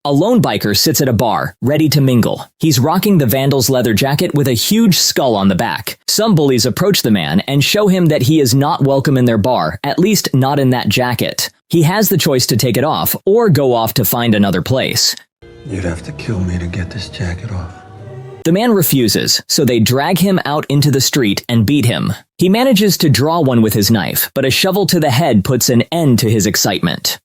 A lone biker sits at a bar, ready to mingle. He's rocking the Vandal's leather jacket with a huge skull on the back. Some bullies approach the man and show him that he is not welcome in their bar, at least not in that jacket. He has the choice to take it off or go off to find another place. You'd have to kill me to get this jacket off. The man refuses, so they drag him out into the street and beat him. He manages to draw one with his knife, but a shovel to the head puts an end to his excitement.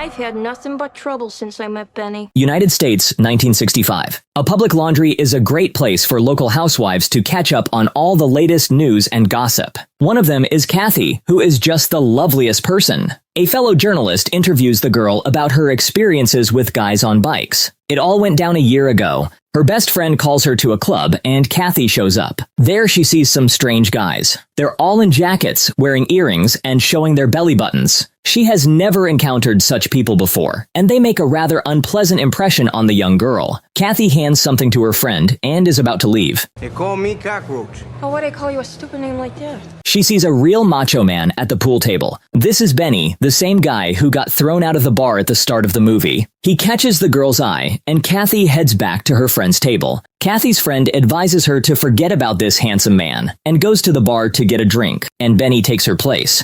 I've had nothing but trouble since I met Benny. United States, 1965. A public laundry is a great place for local housewives to catch up on all the latest news and gossip. One of them is Kathy, who is just the loveliest person. A fellow journalist interviews the girl about her experiences with guys on bikes. It all went down a year ago. Her best friend calls her to a club, and Kathy shows up. There she sees some strange guys. They're all in jackets, wearing earrings, and showing their belly buttons. She has never encountered such people before, and they make a rather unpleasant impression on the young girl. Kathy hands something to her friend and is about to leave. They call me Cockroach. How would I call you a stupid name like that? She sees a real macho man at the pool table. This is Benny, the same guy who got thrown out of the bar at the start of the movie. He catches the girl's eye, and Kathy heads back to her friend's table. Kathy's friend advises her to forget about this handsome man and goes to the bar to get a drink, and Benny takes her place.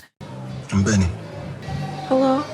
I'm Benny. Hello?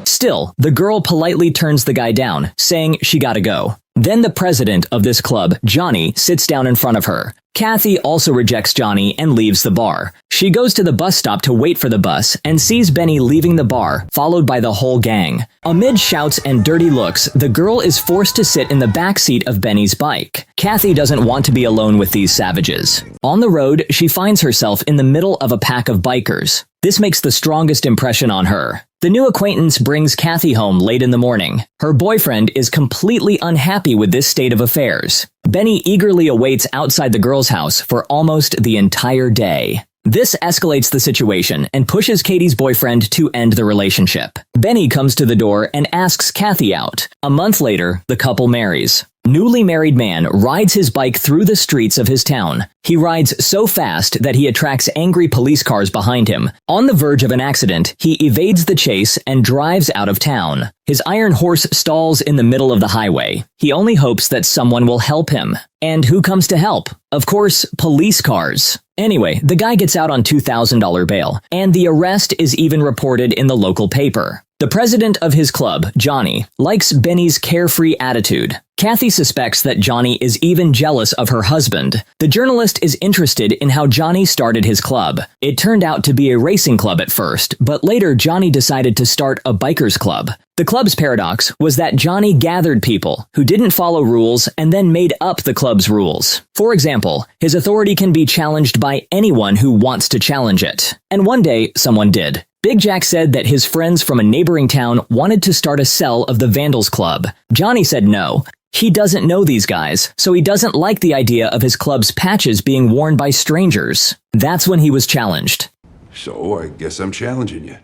Still, the girl politely turns the guy down, saying she gotta go. Then the president of this club, Johnny, sits down in front of her. Kathy also rejects Johnny and leaves the bar. She goes to the bus stop to wait for the bus and sees Benny leaving the bar, followed by the whole gang. Amid shouts and dirty looks, the girl is forced to sit in the back seat of Benny's bike. Kathy doesn't want to be alone with these savages. On the road, she finds herself in the middle of a pack of bikers. This makes the strongest impression on her. The new acquaintance brings Kathy home late in the morning. Her boyfriend is completely unhappy with this state of affairs. Benny eagerly awaits outside the girl's house for almost the entire day. This escalates the situation and pushes Katie's boyfriend to end the relationship. Benny comes to the door and asks Kathy out. A month later, the couple marries. Newly married man rides his bike through the streets of his town. He rides so fast that he attracts angry police cars behind him. On the verge of an accident, he evades the chase and drives out of town. His iron horse stalls in the middle of the highway. He only hopes that someone will help him. And who comes to help? Of course, police cars. Anyway, the guy gets out on $2,000 bail, and the arrest is even reported in the local paper. The president of his club, Johnny, likes Benny's carefree attitude. Kathy suspects that Johnny is even jealous of her husband. The journalist is interested in how Johnny started his club. It turned out to be a racing club at first, but later Johnny decided to start a bikers club. The club's paradox was that Johnny gathered people who didn't follow rules and then made up the club's rules. For example, his authority can be challenged by anyone who wants to challenge it. And one day, someone did. Big Jack said that his friends from a neighboring town wanted to start a cell of the Vandals Club. Johnny said no. He doesn't know these guys, so he doesn't like the idea of his club's patches being worn by strangers. That's when he was challenged. So I guess I'm challenging you.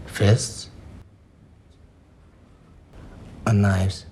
Fists? Or knives?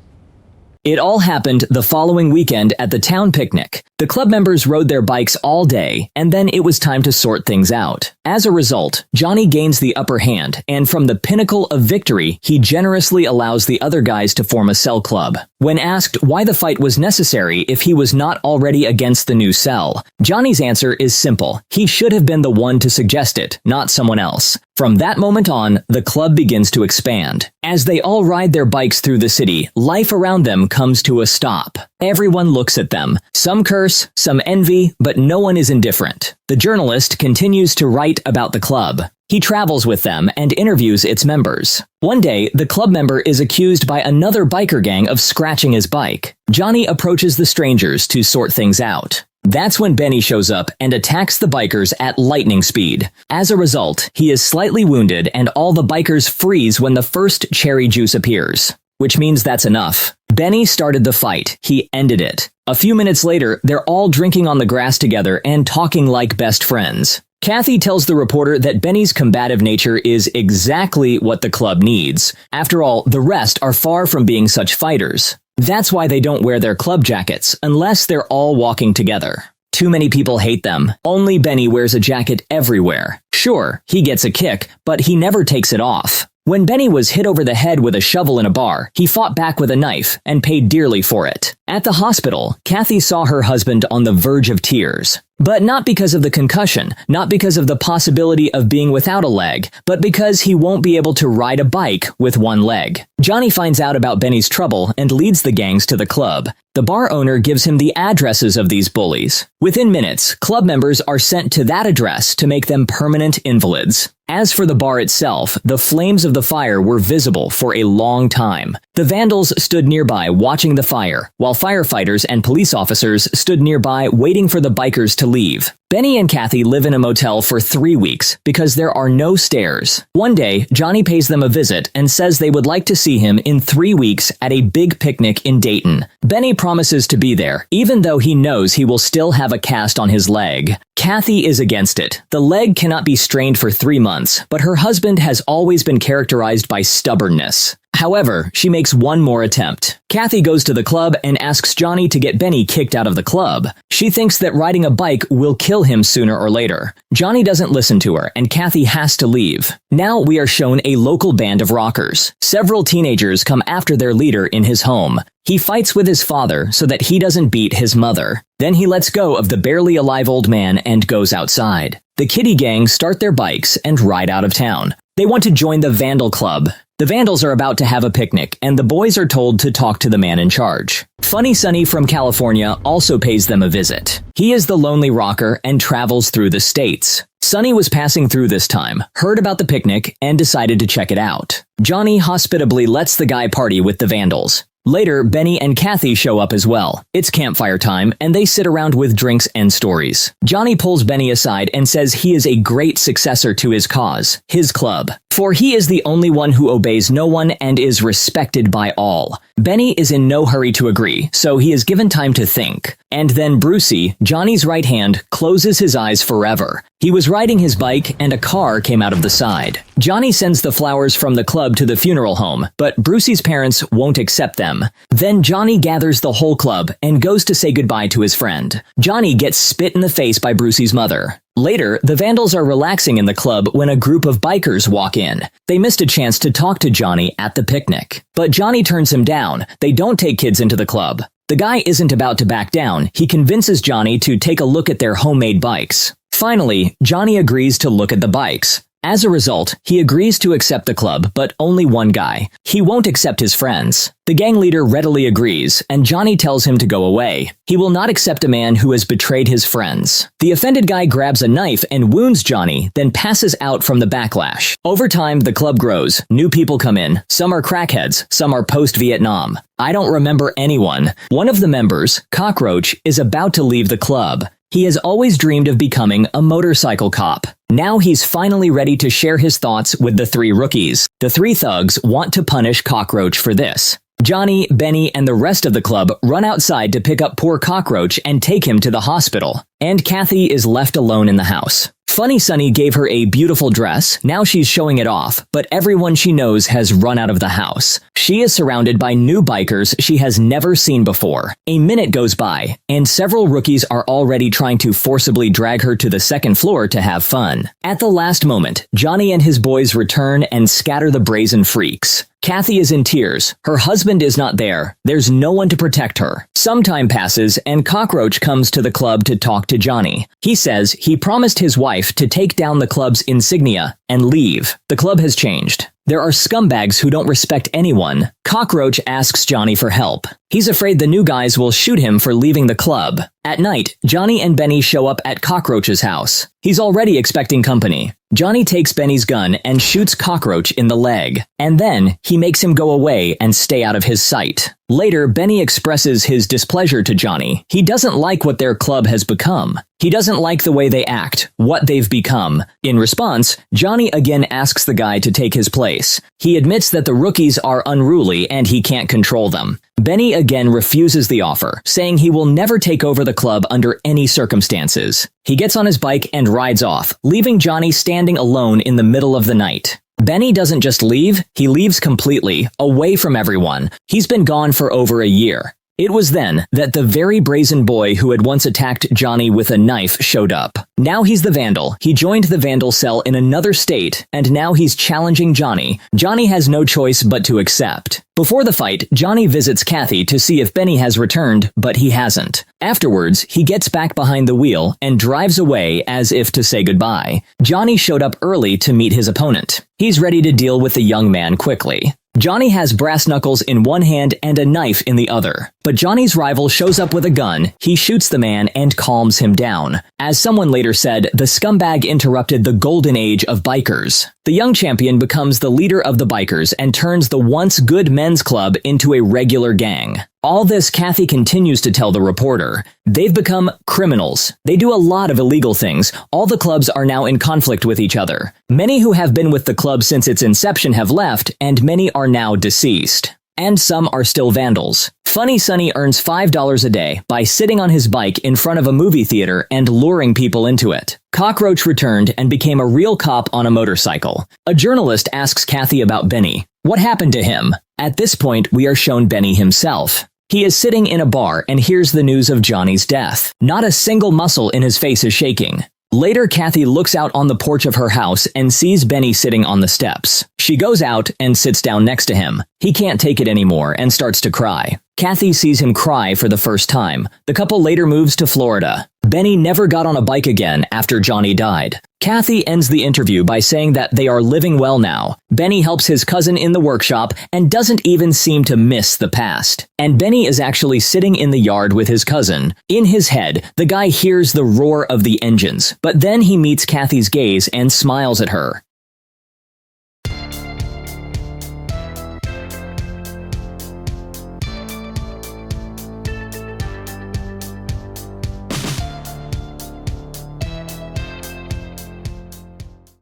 It all happened the following weekend at the town picnic. The club members rode their bikes all day, and then it was time to sort things out. As a result, Johnny gains the upper hand, and from the pinnacle of victory, he generously allows the other guys to form a cell club. When asked why the fight was necessary if he was not already against the new cell, Johnny's answer is simple. He should have been the one to suggest it, not someone else. From that moment on, the club begins to expand. As they all ride their bikes through the city, life around them comes to a stop. Everyone looks at them. Some curse, some envy, but no one is indifferent. The journalist continues to write about the club. He travels with them and interviews its members. One day, the club member is accused by another biker gang of scratching his bike. Johnny approaches the strangers to sort things out. That's when Benny shows up and attacks the bikers at lightning speed. As a result, he is slightly wounded and all the bikers freeze when the first cherry juice appears. Which means that's enough. Benny started the fight. He ended it. A few minutes later, they're all drinking on the grass together and talking like best friends. Kathy tells the reporter that Benny's combative nature is exactly what the club needs. After all, the rest are far from being such fighters. That's why they don't wear their club jackets, unless they're all walking together. Too many people hate them. Only Benny wears a jacket everywhere. Sure, he gets a kick, but he never takes it off. When Benny was hit over the head with a shovel in a bar, he fought back with a knife and paid dearly for it. At the hospital, Kathy saw her husband on the verge of tears. But not because of the concussion, not because of the possibility of being without a leg, but because he won't be able to ride a bike with one leg. Johnny finds out about Benny's trouble and leads the gangs to the club. The bar owner gives him the addresses of these bullies. Within minutes, club members are sent to that address to make them permanent invalids. As for the bar itself, the flames of the fire were visible for a long time. The vandals stood nearby watching the fire, while firefighters and police officers stood nearby waiting for the bikers to leave. Benny and Kathy live in a motel for 3 weeks because there are no stairs. One day, Johnny pays them a visit and says they would like to see him in 3 weeks at a big picnic in Dayton. Benny promises to be there, even though he knows he will still have a cast on his leg. Kathy is against it. The leg cannot be strained for 3 months, but her husband has always been characterized by stubbornness. However, she makes one more attempt. Kathy goes to the club and asks Johnny to get Benny kicked out of the club. She thinks that riding a bike will kill him sooner or later. Johnny doesn't listen to her, and Kathy has to leave. Now we are shown a local band of rockers. Several teenagers come after their leader in his home. He fights with his father so that he doesn't beat his mother. Then he lets go of the barely alive old man and goes outside. The kiddie gang start their bikes and ride out of town. They want to join the Vandal Club. The Vandals are about to have a picnic, and the boys are told to talk to the man in charge. Funny Sonny from California also pays them a visit. He is the lonely rocker and travels through the states. Sonny was passing through this time, heard about the picnic, and decided to check it out. Johnny hospitably lets the guy party with the Vandals. Later, Benny and Kathy show up as well. It's campfire time, and they sit around with drinks and stories. Johnny pulls Benny aside and says he is a great successor to his cause, his club. For he is the only one who obeys no one and is respected by all. Benny is in no hurry to agree, so he is given time to think. And then Brucey, Johnny's right hand, closes his eyes forever. He was riding his bike and a car came out of the side. Johnny sends the flowers from the club to the funeral home, but Brucey's parents won't accept them. Then Johnny gathers the whole club and goes to say goodbye to his friend. Johnny gets spit in the face by Brucey's mother. Later, the Vandals are relaxing in the club when a group of bikers walk in. They missed a chance to talk to Johnny at the picnic. But Johnny turns him down. They don't take kids into the club. The guy isn't about to back down. He convinces Johnny to take a look at their homemade bikes. Finally, Johnny agrees to look at the bikes. As a result, he agrees to accept the club, but only one guy. He won't accept his friends. The gang leader readily agrees, and Johnny tells him to go away. He will not accept a man who has betrayed his friends. The offended guy grabs a knife and wounds Johnny, then passes out from the backlash. Over time, the club grows. New people come in. Some are crackheads, some are post-Vietnam. I don't remember anyone. One of the members, Cockroach, is about to leave the club. He has always dreamed of becoming a motorcycle cop. Now he's finally ready to share his thoughts with the 3 rookies. The 3 thugs want to punish Cockroach for this. Johnny, Benny, and the rest of the club run outside to pick up poor Cockroach and take him to the hospital. And Kathy is left alone in the house. Funny Sonny gave her a beautiful dress. Now she's showing it off, but everyone she knows has run out of the house. She is surrounded by new bikers she has never seen before. A minute goes by, and several rookies are already trying to forcibly drag her to the second floor to have fun. At the last moment, Johnny and his boys return and scatter the brazen freaks. Kathy is in tears. Her husband is not there. There's no one to protect her. Some time passes, and Cockroach comes to the club to talk to Johnny. He says he promised his wife to take down the club's insignia and leave. The club has changed. There are scumbags who don't respect anyone. Cockroach asks Johnny for help. He's afraid the new guys will shoot him for leaving the club. At night, Johnny and Benny show up at Cockroach's house. He's already expecting company. Johnny takes Benny's gun and shoots Cockroach in the leg. And then, he makes him go away and stay out of his sight. Later, Benny expresses his displeasure to Johnny. He doesn't like what their club has become. He doesn't like the way they act, what they've become. In response, Johnny again asks the guy to take his place. He admits that the rookies are unruly and he can't control them. Benny again refuses the offer, saying he will never take over the club under any circumstances. He gets on his bike and rides off, leaving Johnny standing alone in the middle of the night. Benny doesn't just leave, he leaves completely, away from everyone. He's been gone for over a year. It was then that the very brazen boy who had once attacked Johnny with a knife showed up. Now he's the Vandal. He joined the Vandal cell in another state, and now he's challenging Johnny. Johnny has no choice but to accept. Before the fight, Johnny visits Kathy to see if Benny has returned, but he hasn't. Afterwards, he gets back behind the wheel and drives away as if to say goodbye. Johnny showed up early to meet his opponent. He's ready to deal with the young man quickly. Johnny has brass knuckles in one hand and a knife in the other. But Johnny's rival shows up with a gun, he shoots the man and calms him down. As someone later said, the scumbag interrupted the golden age of bikers. The young champion becomes the leader of the bikers and turns the once good men's club into a regular gang. All this Kathy continues to tell the reporter. They've become criminals. They do a lot of illegal things. All the clubs are now in conflict with each other. Many who have been with the club since its inception have left, and many are now deceased. And some are still vandals. Funny Sonny earns $5 a day by sitting on his bike in front of a movie theater and luring people into it. Cockroach returned and became a real cop on a motorcycle. A journalist asks Kathy about Benny. What happened to him? At this point, we are shown Benny himself. He is sitting in a bar and hears the news of Johnny's death. Not a single muscle in his face is shaking. Later, Kathy looks out on the porch of her house and sees Benny sitting on the steps. She goes out and sits down next to him. He can't take it anymore and starts to cry. Kathy sees him cry for the first time. The couple later moves to Florida. Benny never got on a bike again after Johnny died. Kathy ends the interview by saying that they are living well now. Benny helps his cousin in the workshop and doesn't even seem to miss the past. And Benny is actually sitting in the yard with his cousin. In his head, the guy hears the roar of the engines, but then he meets Kathy's gaze and smiles at her.